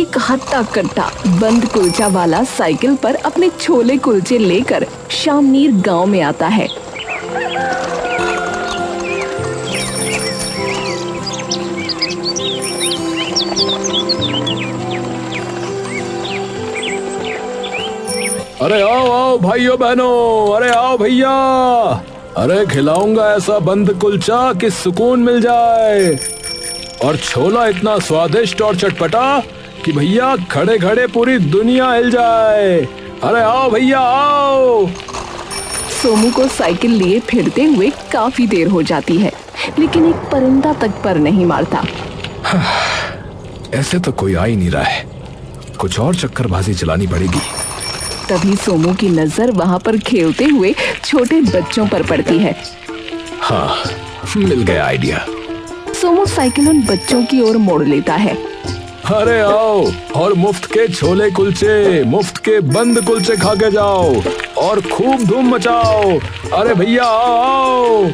एक हट्टा कट्टा बंद कुलचा वाला साइकिल पर अपने छोले कुलचे लेकर शामनीर गांव में आता है। अरे आओ आओ भाइयों बहनों, अरे आओ भैया, अरे खिलाऊंगा ऐसा बंद कुलचा कि सुकून मिल जाए, और छोला इतना स्वादिष्ट और चटपटा कि भैया खड़े खड़े पूरी दुनिया हिल जाए। अरे आओ भैया आओ। सोमू को साइकिल लिए फिरते हुए काफी देर हो जाती है, लेकिन एक परिंदा तक पर नहीं मारता। ऐसे तो कोई आ ही नहीं रहा है, कुछ और चक्करबाजी चलानी पड़ेगी। तभी सोमू की नजर वहाँ पर खेलते हुए छोटे बच्चों पर पड़ती है। हाँ, मिल गया आइडिया। सोमू साइकिल उन बच्चों की ओर मोड़ लेता है। अरे आओ और मुफ्त के छोले कुलचे, मुफ्त के बंद कुलचे खा के जाओ और खूब धूम मचाओ। अरे भैया आओ।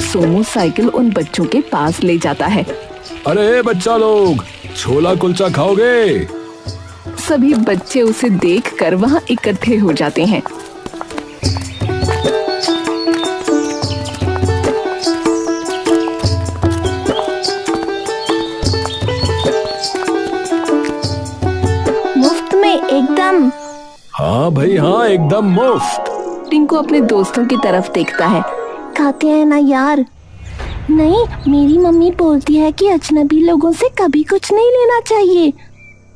सोमू साइकिल उन बच्चों के पास ले जाता है। अरे बच्चा लोग, छोला कुलचा खाओगे? सभी बच्चे उसे देखकर वहाँ इकट्ठे हो जाते हैं। मुफ्त में एकदम। हाँ भाई हाँ, एकदम मुफ्त। टिंकू अपने दोस्तों की तरफ देखता है। खाते हैं ना यार? नहीं, मेरी मम्मी बोलती है कि अजनबी लोगों से कभी कुछ नहीं लेना चाहिए।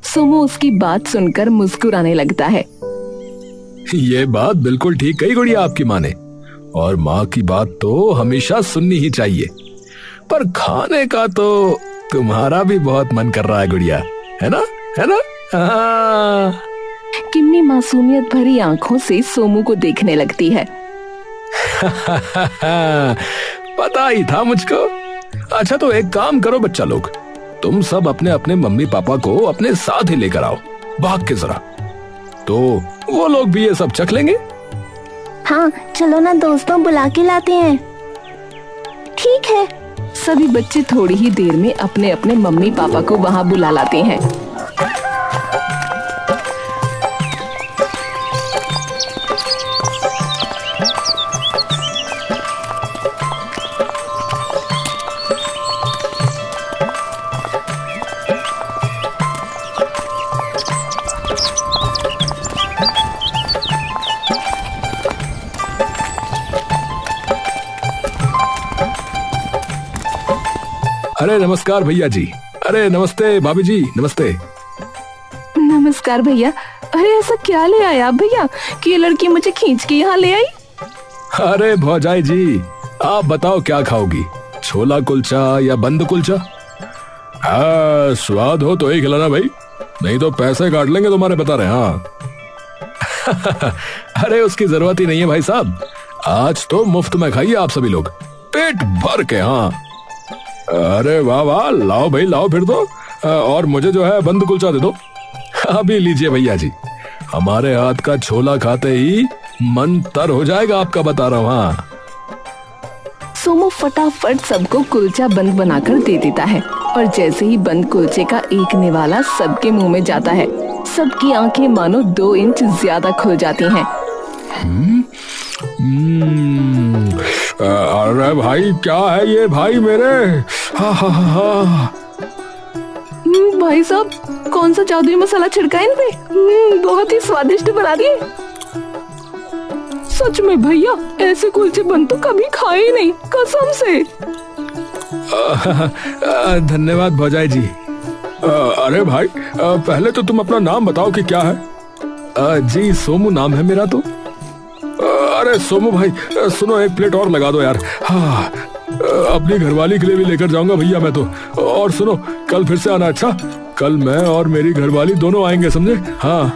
सोमू उसकी बात सुनकर मुस्कुराने लगता है। ये बात बिल्कुल ठीक कही गुड़िया आपकी माँ ने, और माँ की बात तो हमेशा सुननी ही चाहिए। पर खाने का तो तुम्हारा भी बहुत मन कर रहा है गुड़िया, है ना? है ना? हाँ। किम्मी मासूमियत भरी आंखों से सोमू को देखने लगती है। पता ही था मुझको। अच्छा तो एक काम करो बच्चा लोग, तुम सब अपने अपने मम्मी पापा को अपने साथ ही लेकर आओ, भाग के जरा, तो वो लोग भी ये सब चख लेंगे। हाँ चलो ना दोस्तों, बुला के लाते हैं। ठीक है। सभी बच्चे थोड़ी ही देर में अपने अपने मम्मी पापा को वहाँ बुला लाते हैं। अरे नमस्कार भैया जी, अरे नमस्ते भाभी जी, नमस्ते। नमस्कार भैया। अरे ऐसा क्या ले आया आप भैया कि ये लड़की मुझे खींच के यहाँ ले आई? अरे भौजाई जी, आप बताओ क्या खाओगी, छोला कुलचा या बंद कुलचा? हाँ, स्वाद हो तो ही खिलाना भाई, नहीं तो पैसे काट लेंगे तुम्हारे, बता रहे। हाँ। अरे उसकी जरूरत ही नहीं है भाई साहब, आज तो मुफ्त में खाइए आप सभी लोग, पेट भर के। हाँ। अरे वाह वाह, लाओ भाई लाओ फिर तो, और मुझे जो है बंद कुलचा दे दो। अभी लीजिए भैया जी, हमारे हाथ का छोला खाते ही मन तर हो जाएगा आपका, बता रहा हूँ। हाँ। सोमू फटाफट सबको कुलचा बंद बनाकर दे देता है, और जैसे ही बंद कुलचे का एक निवाला सबके मुंह में जाता है, सबकी आंखें मानो 2 इंच ज्यादा खुल जाती हैं। अरे भाई क्या है ये भाई मेरे? हा हा हा। भाई साहब, कौन सा जादुई मसाला छिड़का इन पे? बहुत ही स्वादिष्ट बना दिए। सच में भैया, ऐसे कुलचे बन तो कभी खाए ही नहीं, कसम से। धन्यवाद भौजाई जी। अरे भाई, पहले तो तुम अपना नाम बताओ कि क्या है। जी सोमू नाम है मेरा तो। अरे सोमू भाई सुनो, एक प्लेट और लगा दो यार। हाँ, अपनी घरवाली के लिए भी लेकर जाऊंगा भैया मैं तो। और सुनो, कल फिर से आना। अच्छा, कल मैं और मेरी घरवाली दोनों आएंगे, समझे? हाँ।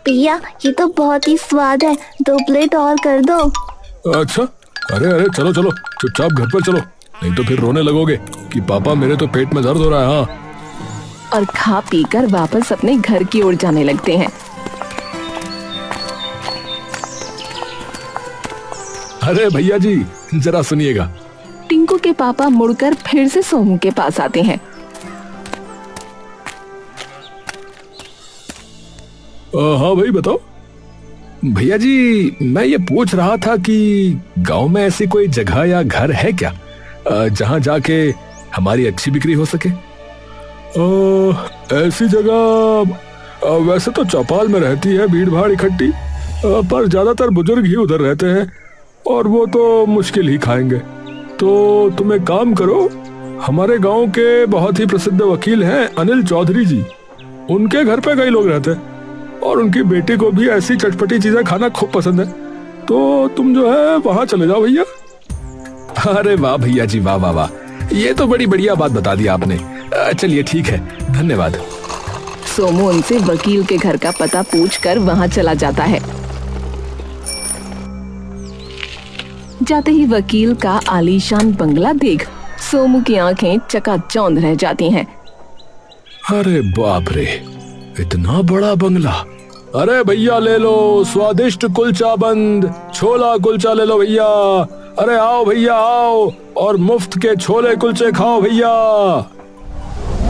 भैया ये तो बहुत ही स्वाद है, 2 प्लेट और कर दो। अच्छा, अरे अरे चलो चलो, चुपचाप घर पर चलो, नहीं तो फिर रोने लगोगे कि पापा मेरे तो पेट में दर्द हो रहा है। हाँ। और खा पी कर वापस अपने घर की ओर जाने लगते हैं। अरे भैया जी जरा सुनिएगा। टिंकू के पापा मुड़कर फिर से सोमू के पास आते हैं। हाँ भाई बताओ। भैया जी मैं ये पूछ रहा था कि गांव में ऐसी कोई जगह या घर है क्या जहां जाके हमारी अच्छी बिक्री हो सके? ऐसी जगह वैसे तो चौपाल में रहती है भीड़ भाड़ इकट्ठी, पर ज्यादातर बुजुर्ग ही उधर रहते हैं और वो तो मुश्किल ही खाएंगे। तो तुम एक काम करो, हमारे गांव के बहुत ही प्रसिद्ध वकील हैं अनिल चौधरी जी, उनके घर पे कई लोग रहते हैं और उनकी बेटी को भी ऐसी चटपटी चीजें खाना खूब पसंद है। तो तुम जो है वहां चले जाओ भैया। अरे वाह भैया जी, वाह वाह वाह, ये तो बड़ी बढ़िया बात बता दी आपने। चलिए ठीक है, धन्यवाद। सोमू उनसे वकील के घर का पता पूछकर वहां चला जाता है। जाते ही वकील का आलीशान बंगला देख सोमू की आंखें चकाचौंध रह जाती हैं। अरे बाप रे, इतना बड़ा बंगला। अरे भैया ले लो स्वादिष्ट कुलचा बंद, छोला कुलचा ले लो भैया। अरे आओ भैया आओ और मुफ्त के छोले कुलचे खाओ भैया।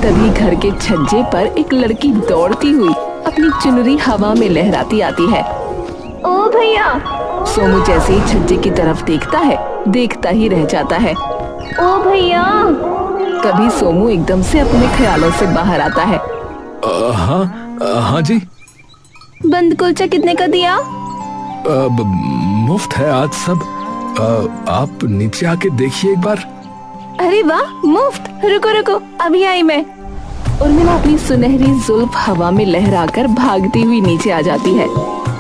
तभी घर के छज्जे पर एक लड़की दौड़ती हुई अपनी चुनरी हवा में लहराती आती है। ओ भैया! सोमू जैसे ही छज्जे की तरफ देखता है, देखता ही रह जाता है। ओ भैया! तभी सोमू एकदम से अपने ख्यालों से बाहर आता है। हाँ जी। बंद कुलचा कितने का दिया? मुफ्त है आज सब। आप नीचे आके देखिए एक बार। अरे वाह, मुफ्त! रुको रुको, अभी आई मैं। उर्मिला अपनी सुनहरी जुल्फ हवा में लहराकर भागती हुई नीचे आ जाती है।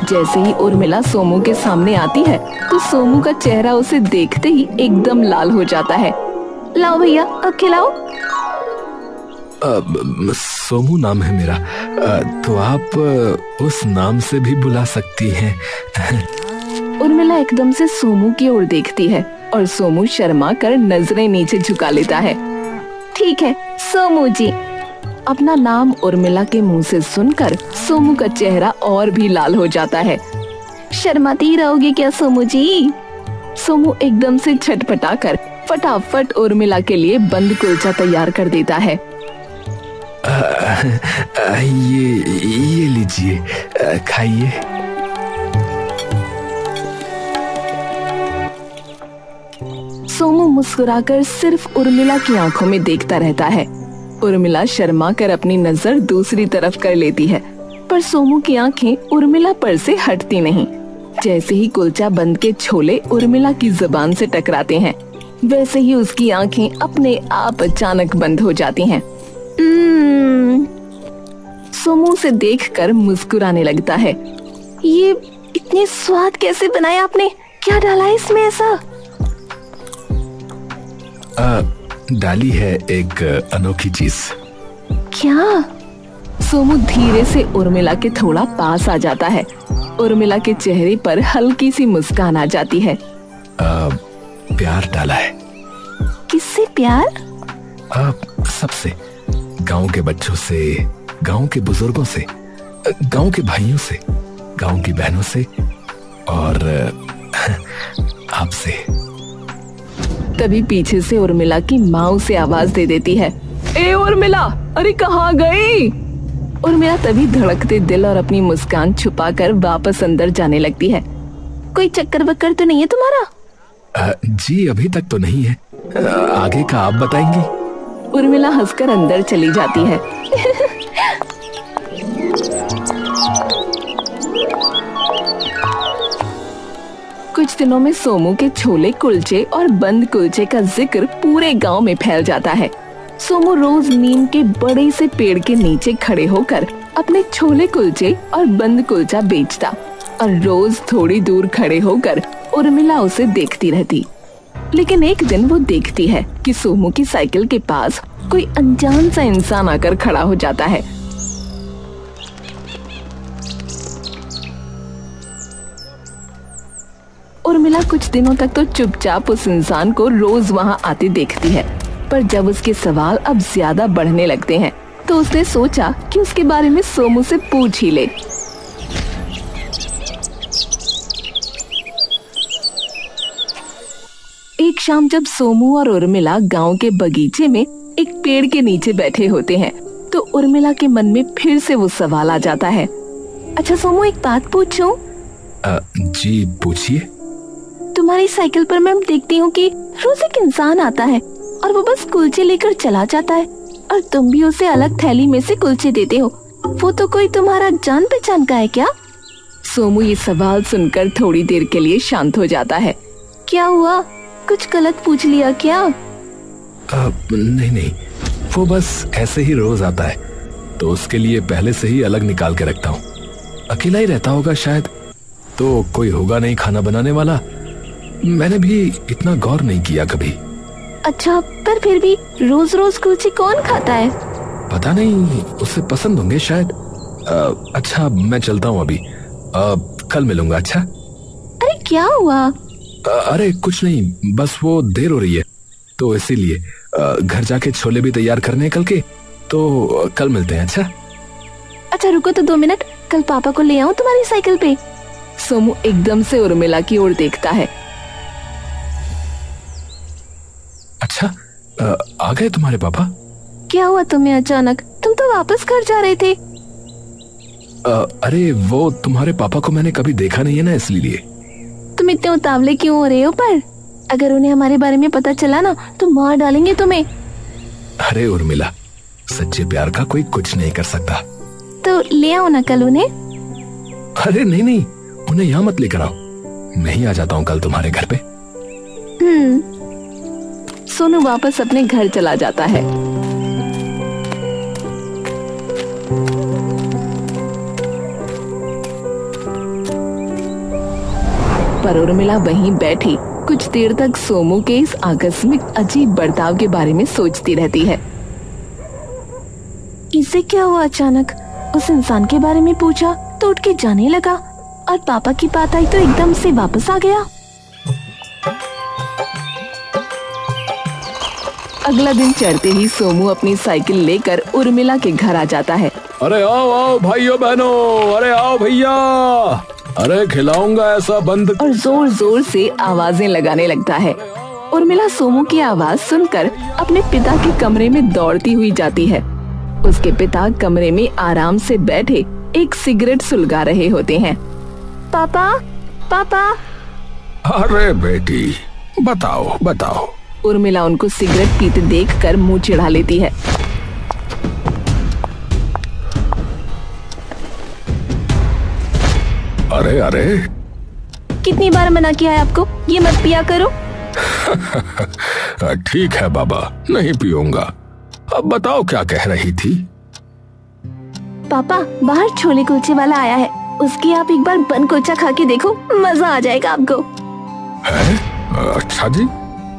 जैसे ही उर्मिला सोमू के सामने आती है तो सोमू का चेहरा उसे देखते ही एकदम लाल हो जाता है। लाओ भैया, अब खिलाओ। सोमू नाम है मेरा, तो आप उस नाम से भी बुला सकती हैं। उर्मिला एकदम से सोमू की ओर देखती है और सोमू शर्मा कर नजरें नीचे झुका लेता है। ठीक है सोमू जी। अपना नाम उर्मिला के मुंह से सुनकर सोमू का चेहरा और भी लाल हो जाता है। शर्माती रहोगे क्या सोमू जी? सोमू एकदम से छटपटा कर फटाफट उर्मिला के लिए बंद कुलचा तैयार कर देता है। ये लीजिए, खाइए। सोमू मुस्कुराकर सिर्फ उर्मिला की आंखों में देखता रहता है। उर्मिला शर्मा कर अपनी नजर दूसरी तरफ कर लेती है, पर सोमू की आंखें उर्मिला पर से हटती नहीं। जैसे ही कुलचा बंद के छोले उर्मिला की जुबान से टकराते हैं, वैसे ही उसकी आंखें अपने आप अचानक बंद हो जाती हैं। सोमू उसे देखकर मुस्कुराने लगता है। ये इतने स्वाद कैसे बनाए आपने? क्या डाला है इसमें ऐसा? डाली है एक अनोखी चीज। क्या? सोमू धीरे से उर्मिला के थोड़ा पास आ जाता है। उर्मिला के चेहरे पर हल्की सी मुस्कान आ जाती है। प्यार डाला है। किससे प्यार? सबसे, गांव के बच्चों से, गांव के बुजुर्गों से, गांव के भाइयों से, गांव की बहनों से और आपसे। तभी पीछे से उर्मिला की माँ उसे आवाज दे देती है। ए उर्मिला, अरे कहाँ गई? उर्मिला तभी धड़कते दिल और अपनी मुस्कान छुपाकर वापस अंदर जाने लगती है। कोई चक्कर बक्कर तो नहीं है तुम्हारा? जी अभी तक तो नहीं है, आगे का आप बताएंगी। उर्मिला हंसकर अंदर चली जाती है। कुछ दिनों में सोमू के छोले कुलचे और बंद कुलचे का जिक्र पूरे गांव में फैल जाता है। सोमू रोज नीम के बड़े से पेड़ के नीचे खड़े होकर अपने छोले कुलचे और बंद कुलचा बेचता और रोज थोड़ी दूर खड़े होकर उर्मिला उसे देखती रहती। लेकिन एक दिन वो देखती है कि सोमू की साइकिल के पास कोई अनजान सा इंसान आकर खड़ा हो जाता है। उर्मिला कुछ दिनों तक तो चुपचाप उस इंसान को रोज वहां आते देखती है, पर जब उसके सवाल अब ज्यादा बढ़ने लगते हैं तो उसने सोचा कि उसके बारे में सोमू से पूछ ही ले। एक शाम जब सोमू और उर्मिला गांव के बगीचे में एक पेड़ के नीचे बैठे होते हैं तो उर्मिला के मन में फिर से वो सवाल आ जाता है। अच्छा सोमू, एक बात पूछूं? जी पूछिए। तुम्हारी साइकिल पर मैं देखती हूँ कि रोज एक इंसान आता है और वो बस कुलचे लेकर चला जाता है, और तुम भी उसे अलग थैली में से कुलचे देते हो। वो तो कोई तुम्हारा जान पहचान का है क्या? सोमू ये सवाल सुनकर थोड़ी देर के लिए शांत हो जाता है। क्या हुआ, कुछ गलत पूछ लिया क्या? नहीं नहीं, वो बस ऐसे ही रोज आता है, तो उसके लिए पहले से ही अलग निकाल के रखता हूँ। अकेला ही रहता होगा शायद, तो कोई होगा नहीं खाना बनाने वाला। मैंने भी इतना गौर नहीं किया कभी। अच्छा, पर फिर भी रोज रोज कुलचे कौन खाता है? पता नहीं, उसे पसंद होंगे शायद। अच्छा मैं चलता हूँ अभी, कल मिलूंगा। अच्छा। अरे क्या हुआ? अरे कुछ नहीं, बस वो देर हो रही है तो इसीलिए घर जाके छोले भी तैयार करने हैं कल के, तो कल मिलते हैं। अच्छा रुको तो 2 मिनट, कल पापा को ले आऊं तुम्हारी साइकिल पे? सोमू एकदम से उर्मिला की ओर देखता है। अच्छा, आ गए तुम्हारे पापा? क्या हुआ तुम्हें अचानक? तुम तो वापस घर जा रहे थे। अरे वो तुम्हारे पापा को मैंने कभी देखा नहीं है ना, इसलिए। तुम इतने उतावले क्यों हो रहे हो? पर अगर उन्हें हमारे बारे में पता चला ना तो मार डालेंगे तुम्हें। अरे उर्मिला, सच्चे प्यार का कोई कुछ नहीं कर सकता। तो ले आओ ना कल उन्हें। अरे नहीं नहीं, उन्हें यहाँ मत लेकर आओ, मैं ही आ जाता हूँ कल तुम्हारे घर पे। सोनू वापस अपने घर चला जाता है। पर उर्मिला वहीं बैठी कुछ देर तक सोमू के इस आकस्मिक अजीब बर्ताव के बारे में सोचती रहती है। इसे क्या हुआ अचानक? उस इंसान के बारे में पूछा तो उठ के जाने लगा, और पापा की बात आई तो एकदम से वापस आ गया। अगला दिन चढ़ते ही सोमू अपनी साइकिल लेकर उर्मिला के घर आ जाता है। अरे आओ आओ भाइयों बहनों, अरे आओ भैया, अरे खिलाऊंगा ऐसा बंद। और जोर जोर से आवाजें लगाने लगता है। उर्मिला सोमू की आवाज सुनकर अपने पिता के कमरे में दौड़ती हुई जाती है। उसके पिता कमरे में आराम से बैठे एक सिगरेट सुलगा रहे होते हैं। पापा, पापा। अरे बेटी, बताओ बताओ। उर्मिला उनको सिगरेट पीते देखकर मुंह चिढ़ा लेती है। अरे अरे, कितनी बार मना किया है आपको, ये मत पिया करो। ठीक है बाबा, नहीं पीऊंगा। अब बताओ क्या कह रही थी? पापा, बाहर छोले कुलचे वाला आया है, उसकी आप एक बार बन कुलचा खा के देखो, मजा आ जाएगा आपको। है? अच्छा जी,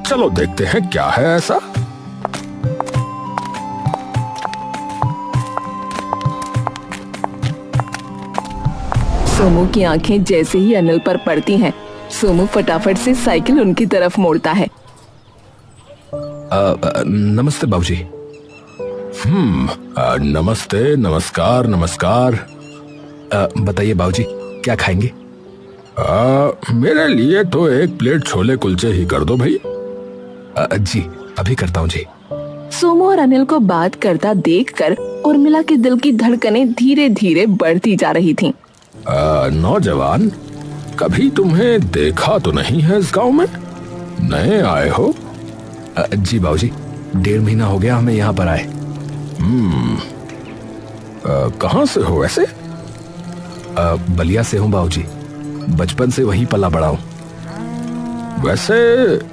चलो देखते हैं क्या है ऐसा। सोमू की आंखें जैसे ही अनिल पर पड़ती हैं, सोमू फटाफट से साइकिल उनकी तरफ मोड़ता है। नमस्ते बाबूजी। नमस्ते, नमस्कार नमस्कार। बताइए बाबूजी, क्या खाएंगे? मेरे लिए तो 1 प्लेट छोले कुलचे ही कर दो भाई। जी अभी करता हूँ जी। सोमू और अनिल को बात करता देखकर उर्मिला के दिल की धड़कनें धीरे धीरे बढ़ती जा रही थीं। नौजवान, कभी तुम्हें देखा तो नहीं है इस गांव में? नए आए हो? जी बाबूजी, 1.5 महीना हो गया हमें यहाँ पर आए। कहाँ से हो वैसे? बलिया से हूँ बाबूजी, बचपन से वहीं पला बड़ा हूँ। वैसे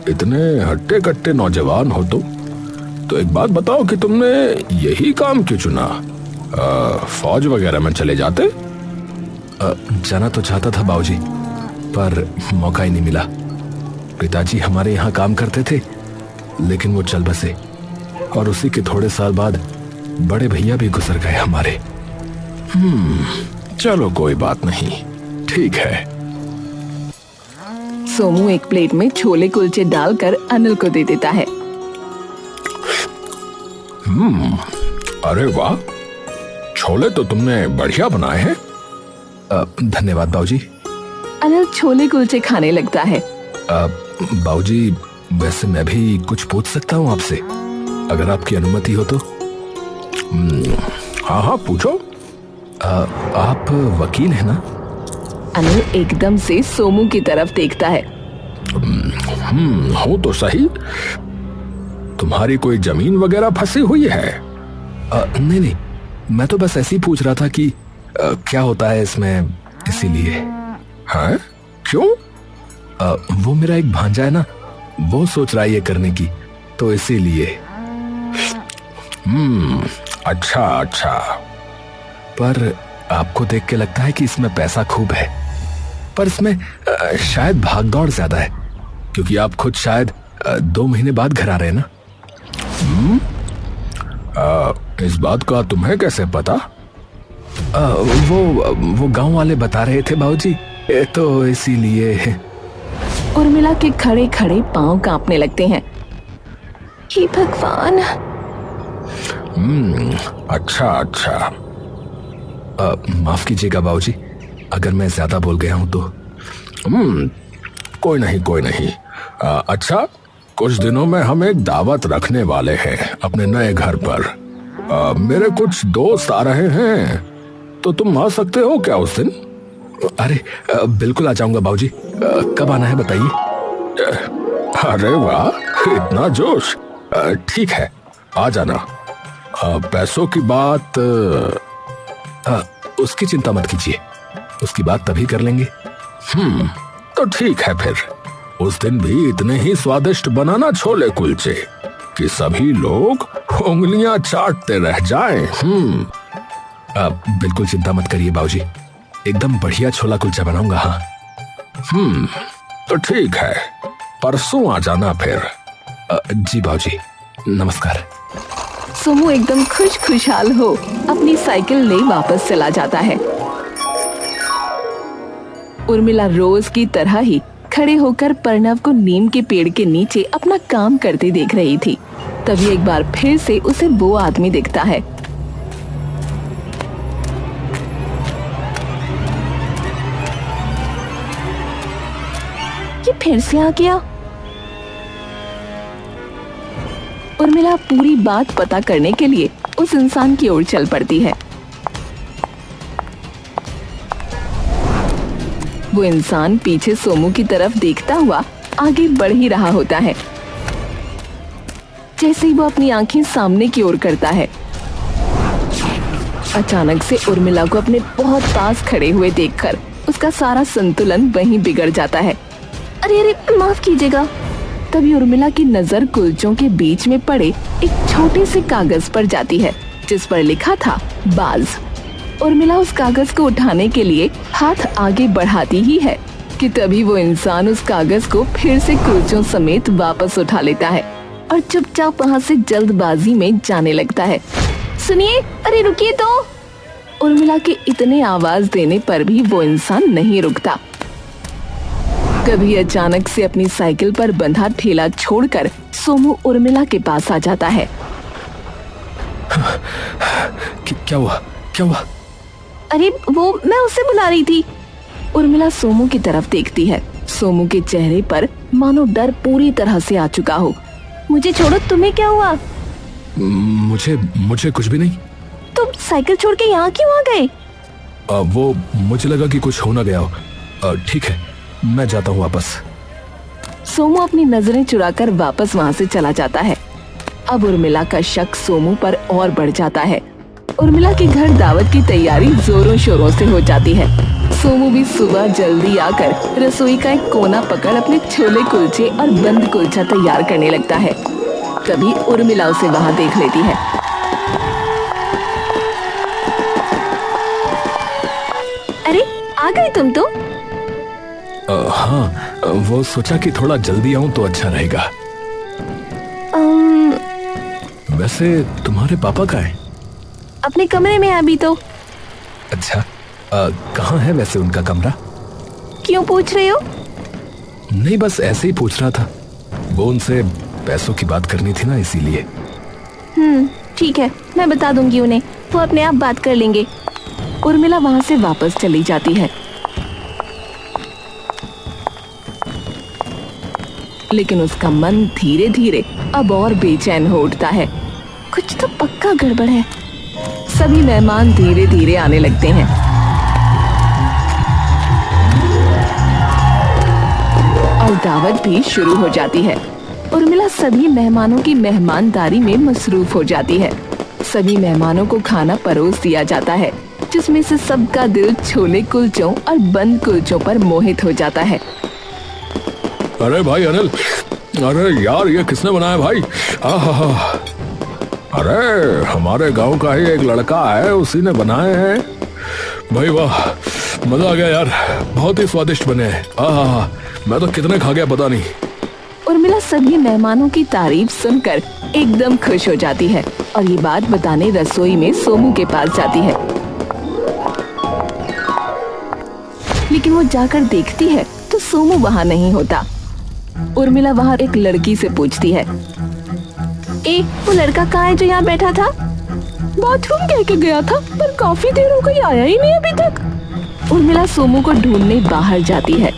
इतने हट्टे कट्टे नौजवान हो तो एक बात बताओ कि तुमने यही काम क्यों चुना? फौज वगैरह में चले जाते? जाना तो चाहता था बाबूजी, पर मौका ही नहीं मिला। पिताजी हमारे यहाँ काम करते थे, लेकिन वो चल बसे, और उसी के थोड़े साल बाद बड़े भैया भी गुजर गए हमारे। चलो कोई बात नहीं, ठीक है। सोमू एक प्लेट में छोले कुलचे डालकर अनिल को दे देता है। अरे वाह, छोले तो तुमने बढ़िया बनाए हैं। धन्यवाद बाबूजी। अनिल छोले कुलचे खाने लगता है। बाबूजी, वैसे मैं भी कुछ पूछ सकता हूँ आपसे, अगर आपकी अनुमति हो तो? हाँ हाँ पूछो। आप वकील हैं ना? अनिल एकदम से सोमू की तरफ देखता है। हो तो सही। तुम्हारी कोई जमीन वगैरह फंसी हुई है? नहीं नहीं, मैं तो बस ऐसे ही पूछ रहा था कि क्या होता है इसमें, इसीलिए। हैं? क्यों? वो मेरा एक भांजा है ना, वो सोच रहा है ये करने की, तो इसीलिए। अच्छा अच्छा। पर आपको देख के लगता है कि इसमें पैसा खूब है, पर इसमें शायद भागदौड़ ज्यादा है, क्योंकि आप खुद शायद 2 महीने बाद घर आ रहे हैं ना। इस बात का तुम्हें कैसे पता? वो गांव वाले बता रहे थे बाबूजी, तो इसीलिए। उर्मिला के खड़े खड़े पांव कांपने लगते हैं। हे भगवान। अच्छा अच्छा। माफ कीजिएगा बाबूजी, अगर मैं ज्यादा बोल गया हूं तो। कोई नहीं कोई नहीं। अच्छा, कुछ दिनों में हम एक दावत रखने वाले हैं अपने नए घर पर। मेरे कुछ दोस्त आ रहे हैं, तो तुम आ सकते हो क्या उस दिन? अरे बिल्कुल आ जाऊंगा बाबूजी। कब आना है बताइए। अरे वाह, इतना जोश। ठीक है, आ जाना। पैसों की बात उसकी चिंता मत कीजिए, उसकी बात तभी कर लेंगे। तो ठीक है फिर। उस दिन भी इतने ही स्वादिष्ट बनाना छोले कुलचे कि सभी लोग उंगलियां चाटते रह जाएं। बिल्कुल चिंता मत करिए बाबूजी, एकदम बढ़िया छोला कुलचा बनाऊंगा। हाँ। तो ठीक है, परसों आ जाना फिर। जी बाबूजी, नमस्कार। सोमू एकदम खुशहाल हो अपनी साइकिल ले वापस चला जाता है। उर्मिला रोज की तरह ही खड़े होकर प्रणव को नीम के पेड़ के नीचे अपना काम करते देख रही थी। तभी एक बार फिर से उसे वो आदमी दिखता है। ये फिर से आ गया। उर्मिला पूरी बात पता करने के लिए उस इंसान की ओर चल पड़ती है। वो इंसान पीछे सोमू की तरफ देखता हुआ आगे बढ़ ही रहा होता है। जैसे ही वो अपनी आंखें सामने की ओर करता है, अचानक से उर्मिला को अपने बहुत पास खड़े हुए देखकर उसका सारा संतुलन वहीं बिगड़ जाता है। अरे अरे माफ कीजिएगा। तभी उर्मिला की नजर कुलचों के बीच में पड़े एक छोटे से कागज पर जाती है, जिस पर लिखा था बाज। उर्मिला उस कागज को उठाने के लिए हाथ आगे बढ़ाती ही है कि तभी वो इंसान उस कागज को फिर से कुलचों समेत वापस उठा लेता है और चुपचाप वहाँ से जल्दबाजी में जाने लगता है। सुनिए, अरे रुकिए तो। उर्मिला के इतने आवाज देने पर भी वो इंसान नहीं रुकता। कभी अचानक से अपनी साइकिल पर बंधा ठेला छोड़कर सोमू उर्मिला के पास आ जाता है। क्या हुआ? क्या हुआ? अरे वो मैं उसे बुला रही थी। उर्मिला सोमू की तरफ देखती है। सोमू के चेहरे पर मानो डर पूरी तरह से आ चुका हो। मुझे छोड़ो, तुम्हें क्या हुआ? मुझे कुछ भी नहीं। तुम साइकिल छोड़ के यहाँ क्यों आ गए? वो मुझे लगा कि कुछ हो ना गया हो। ठीक है, मैं जाता हूँ वापस। सोमू अपनी नजरें चुराकर वापस वहाँ से चला जाता है। अब उर्मिला का शक सोमू पर और बढ़ जाता है। उर्मिला के घर दावत की तैयारी जोरों शोरों से हो जाती है। सोमू भी सुबह जल्दी आकर रसोई का एक कोना पकड़ अपने छोले कुलचे और बंद कुलचा तैयार करने लगता है। तभी उर्मिला उसे वहाँ देख लेती है। अरे आ गए तुम तो? हाँ, वो सोचा कि थोड़ा जल्दी आऊं तो अच्छा रहेगा। वैसे तुम्हारे पापा कहाँ हैं? अपने कमरे में अभी तो। अच्छा, कहाँ है वैसे उनका कमरा? क्यों पूछ रहे हो? नहीं, बस ऐसे ही पूछ रहा था। वो उनसे पैसों की बात करनी थी ना, इसीलिए। ठीक है, मैं बता दूंगी उन्हें, वो अपने आप बात कर लेंगे। उर्मिला वहाँ से वापस चली जाती है। लेकिन उसका मन धीरे धीरे अब और बेचैन हो उठता है। कुछ तो पक्का गड़बड़ है। सभी मेहमान धीरे धीरे आने लगते हैं। और दावत भी शुरू हो जाती है। उर्मिला सभी मेहमानों की मेहमानदारी में मसरूफ हो जाती है। सभी मेहमानों को खाना परोस दिया जाता है, जिसमें से सबका दिल छोले कुलचों और बंद कुलचों पर मोहित हो जाता है। अरे भाई अनिल, अरे यार ये किसने बनाया भाई? आहा, अरे हमारे गांव का ही एक लड़का है, उसी ने बनाए हैं भाई। वाह, मजा आ गया यार, बहुत ही स्वादिष्ट बने हैं। आहा, मैं तो कितने खा गया पता नहीं। उर्मिला सभी मेहमानों की तारीफ सुनकर एकदम खुश हो जाती है और ये बात बताने रसोई में सोमू के पास जाती है। लेकिन वो जाकर देखती है तो सोमू वहाँ नहीं होता। उर्मिला वहाँ एक लड़की से पूछती है, वो लड़का कहाँ है जो यहाँ बैठा था? बाथरूम कह के गया था, पर काफी देर हो गई, आया ही नहीं अभी तक। उर्मिला सोमू को ढूंढने बाहर जाती है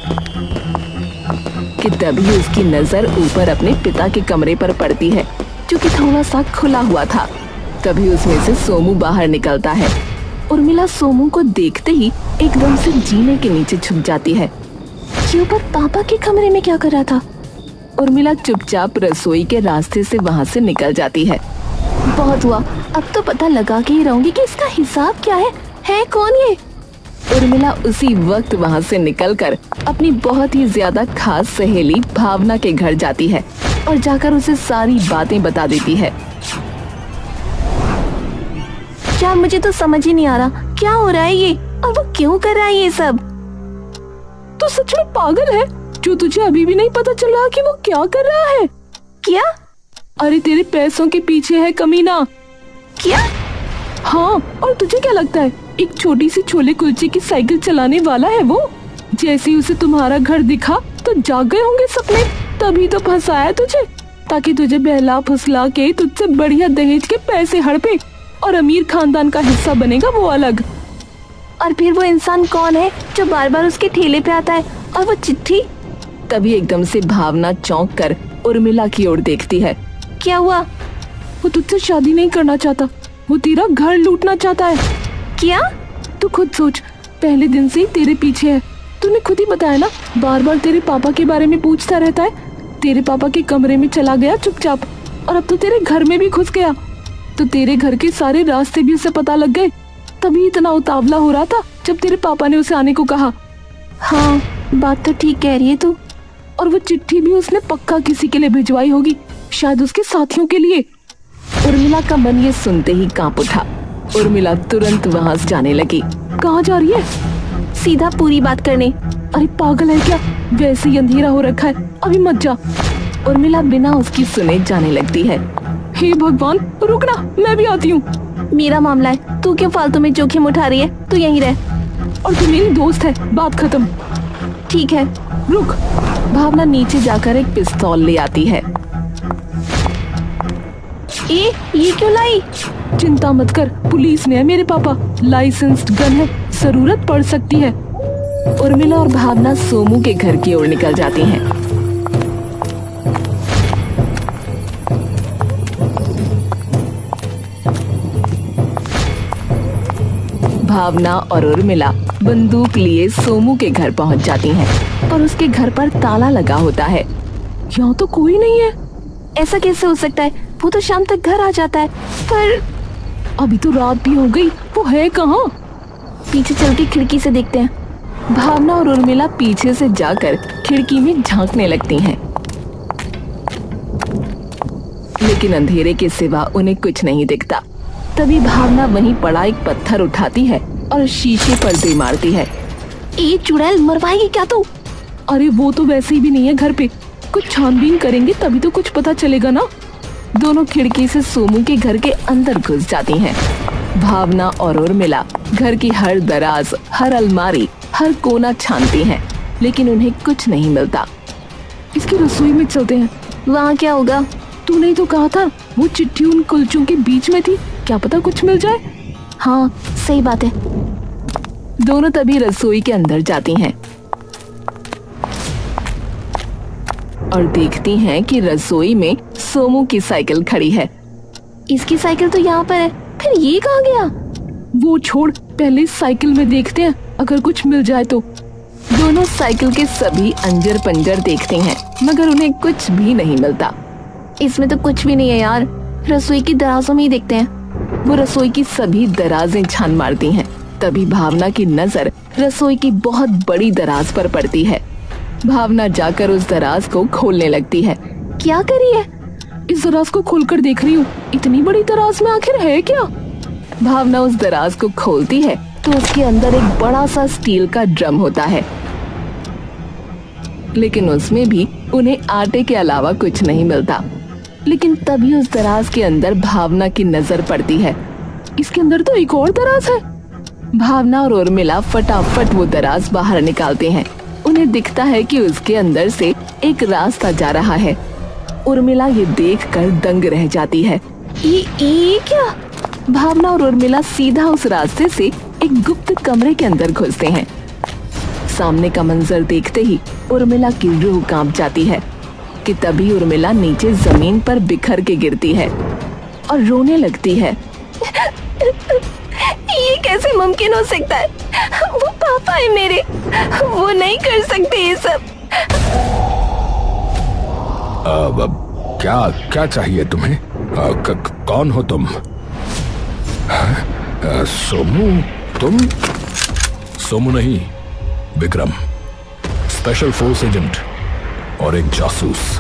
कि तभी उसकी नजर ऊपर अपने पिता के कमरे पर पड़ती है, जो कि थोड़ा सा खुला हुआ था। तभी उसमें से सोमू बाहर निकलता है। उर्मिला सोमू को देखते ही एकदम से जीने के नीचे छुप जाती है। ये ऊपर पापा के कमरे में क्या कर रहा था? उर्मिला चुपचाप रसोई के रास्ते से वहाँ से निकल जाती है। बहुत हुआ, अब तो पता लगा के ही रहूंगी कि इसका हिसाब क्या है कौन ये? उर्मिला उसी वक्त वहाँ से निकलकर अपनी बहुत ही ज्यादा खास सहेली भावना के घर जाती है और जाकर उसे सारी बातें बता देती है। क्या, मुझे तो समझ ही नहीं आ रहा क्या हो रहा है ये, और वो क्यों कर रहा है ये सब? तो सच में पागल है जो तुझे अभी भी नहीं पता चल रहा कि वो क्या कर रहा है? क्या? अरे तेरे पैसों के पीछे है कमीना। क्या? हाँ, और तुझे क्या लगता है एक छोटी सी छोले कुलचे की साइकिल चलाने वाला है वो? जैसे ही उसे तुम्हारा घर दिखा तो जाग गए होंगे सपने, तभी तो फंसाया तुझे, ताकि तुझे बहला फुसला के तुझसे बढ़िया दहेज के पैसे हड़पे और अमीर खानदान का हिस्सा बनेगा वो अलग। और फिर वो इंसान कौन है जो बार बार उसके ठेले पे आता है? और वो चिट्ठी? तभी एकदम से भावना चौंक कर उर्मिला की ओर देखती है। क्या हुआ? वो तुझसे शादी नहीं करना चाहता, वो तेरा घर लूटना चाहता है। क्या? तू खुद सोच, पहले दिन से ही तेरे पीछे है। तूने खुद ही बताया ना, बार बार तेरे पापा के बारे में पूछता रहता है। तेरे पापा के कमरे में चला गया चुपचाप, और अब तो तेरे घर में भी घुस गया। तो तेरे घर के सारे रास्ते भी उसे पता लग गए, तभी इतना उतावला हो रहा था जब तेरे पापा ने उसे आने को कहा। हाँ, बात तो ठीक कह रही है तू। और वो चिट्ठी भी उसने पक्का किसी के लिए भिजवाई होगी, शायद उसके साथियों के लिए। उर्मिला का मन ये सुनते ही कांप उठा। उर्मिला तुरंत वहाँ से जाने लगी। कहाँ जा रही है? सीधा पूरी बात करने। अरे पागल है क्या, वैसे ही अंधेरा हो रखा है, अभी मत जा। उर्मिला बिना उसकी सुने जाने लगती है। हे भगवान, रुकना, मैं भी आती हूँ। मेरा मामला है, तू क्यों फालतू में जोखिम उठा रही है? तू यहीं रह। और तू मेरी दोस्त है, बात खत्म। ठीक है, रुक। भावना नीचे जाकर एक पिस्तौल ले आती है। ये क्यों लाई? चिंता मत कर, पुलिस ने है मेरे पापा, लाइसेंस्ड गन है, जरूरत पड़ सकती है। उर्मिला और भावना सोमू के घर की ओर निकल जाती हैं। भावना और उर्मिला बंदूक लिए सोमू के घर पहुंच जाती हैं और उसके घर पर ताला लगा होता है। यहाँ तो कोई नहीं है। ऐसा कैसे हो सकता है? वो तो शाम तक घर आ जाता है। पर अभी तो रात भी हो गई, वो है कहाँ? पीछे चल के खिड़की से देखते हैं। भावना और उर्मिला पीछे से जाकर खिड़की में झांकने लगती हैं, लेकिन अंधेरे के सिवा उन्हें कुछ नहीं दिखता। तभी भावना वहीं पड़ा एक पत्थर उठाती है और शीशे पर दे मारती है। ये चुड़ैल मरवाएगी क्या तू? अरे वो तो वैसे ही भी नहीं है घर पे, कुछ छानबीन करेंगे तभी तो कुछ पता चलेगा ना। दोनों खिड़की से सोमू के घर के अंदर घुस जाती हैं। भावना और उर्मिला घर की हर दराज, हर अलमारी, हर कोना छानती हैं, लेकिन उन्हें कुछ नहीं मिलता। इसकी रसोई में चलते हैं, वहाँ क्या होगा? तूने ही तो कहा था वो चिट्ठी उन कुलचों के बीच में थी, क्या पता कुछ मिल जाए। हाँ, सही बात है। दोनों तभी रसोई के अंदर जाती हैं और देखती हैं कि रसोई में सोमू की साइकिल खड़ी है। इसकी साइकिल तो यहाँ पर है, फिर ये कहाँ गया? वो छोड़, पहले साइकिल में देखते हैं, अगर कुछ मिल जाए तो। दोनों साइकिल के सभी अंजर पंजर देखते हैं, मगर उन्हें कुछ भी नहीं मिलता। इसमें तो कुछ भी नहीं है यार, रसोई की दराजों में ही देखते हैं। वो रसोई की सभी दराजें छान मारती हैं। तभी भावना की नजर रसोई की बहुत बड़ी दराज पर पड़ती है। भावना जाकर उस दराज को खोलने लगती है। क्या करी है? इस दराज को खोलकर देख रही हूँ, इतनी बड़ी दराज में आखिर है क्या? भावना उस दराज को खोलती है तो उसके अंदर एक बड़ा सा स्टील का ड्रम होता है, लेकिन उसमें भी उन्हें आटे के अलावा कुछ नहीं मिलता। लेकिन तभी उस दराज के अंदर भावना की नजर पड़ती है। इसके अंदर तो एक और दराज है। भावना और उर्मिला फटाफट वो दराज बाहर निकालते हैं। उन्हें दिखता है कि उसके अंदर से एक रास्ता जा रहा है। उर्मिला ये देखकर दंग रह जाती है। ये क्या? भावना और उर्मिला सीधा उस रास्ते से एक गुप्त कमरे के अंदर घुसते हैं। सामने का मंजर देखते ही उर्मिला की रूह कांप जाती है कि तभी उर्मिला नीचे जमीन पर बिखर के गिरती है और रोने लगती है। ये कैसे मुमकिन हो सकता है? वो पापा है मेरे, वो नहीं कर सकते ये सब। अब क्या क्या चाहिए तुम्हें? कौन हो तुम? सोमू? तुम? सोमू नहीं, विक्रम, स्पेशल फोर्स एजेंट और एक जासूस।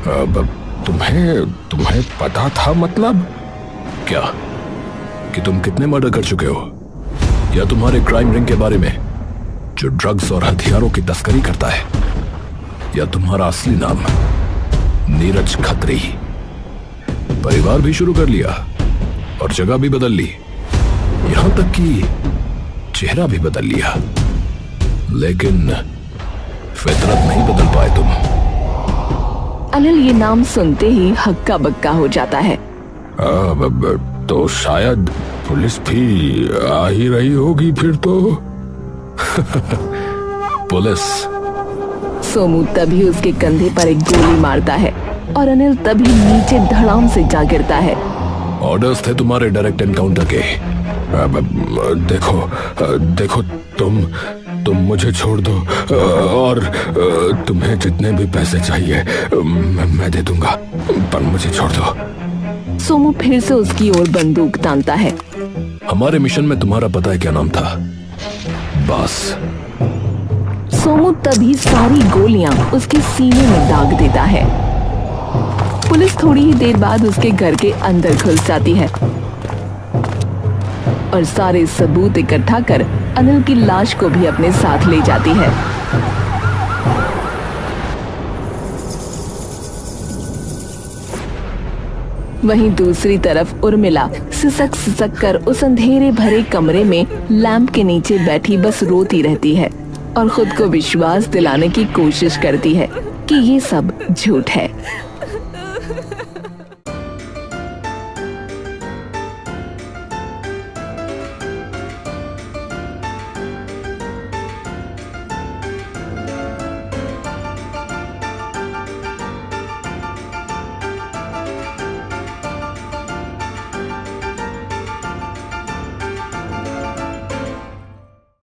अब तुम्हें पता था? मतलब क्या कि तुम कितने मर्डर कर चुके हो, या तुम्हारे क्राइम रिंग के बारे में जो ड्रग्स और हथियारों की तस्करी करता है, या तुम्हारा असली नाम नीरज खत्री? परिवार भी शुरू कर लिया और जगह भी बदल ली, यहां तक कि चेहरा भी बदल लिया, लेकिन फितरत नहीं बदल पाए तुम। अनिल ये नाम सुनते ही हक्का बक्का हो जाता है। तो शायद पुलिस भी आ ही रही होगी फिर तो। पुलिस? सोमू तभी उसके कंधे पर एक गोली मारता है और अनिल तभी नीचे धड़ाम से जा गिरता है। ऑर्डर्स थे तुम्हारे डायरेक्ट एनकाउंटर के। देखो तुम मुझे छोड़ दो और तुम्हें जितने भी पैसे चाहिए मैं दे दूंगा, पर मुझे छोड़ दो। सोमू फिर से उसकी ओर बंदूक तानता है। हमारे मिशन में तुम्हारा पता है क्या नाम था? बॉस। सोमू तभी सारी गोलियां उसके सीने में दाग देता है। पुलिस थोड़ी ही देर बाद उसके घर के अंदर घुस जाती है और सारे सबूत इकट्ठा कर अनिल की लाश को भी अपने साथ ले जाती है। वहीं दूसरी तरफ उर्मिला सिसक कर उस अंधेरे भरे कमरे में लैंप के नीचे बैठी बस रोती रहती है और खुद को विश्वास दिलाने की कोशिश करती है कि ये सब झूठ है।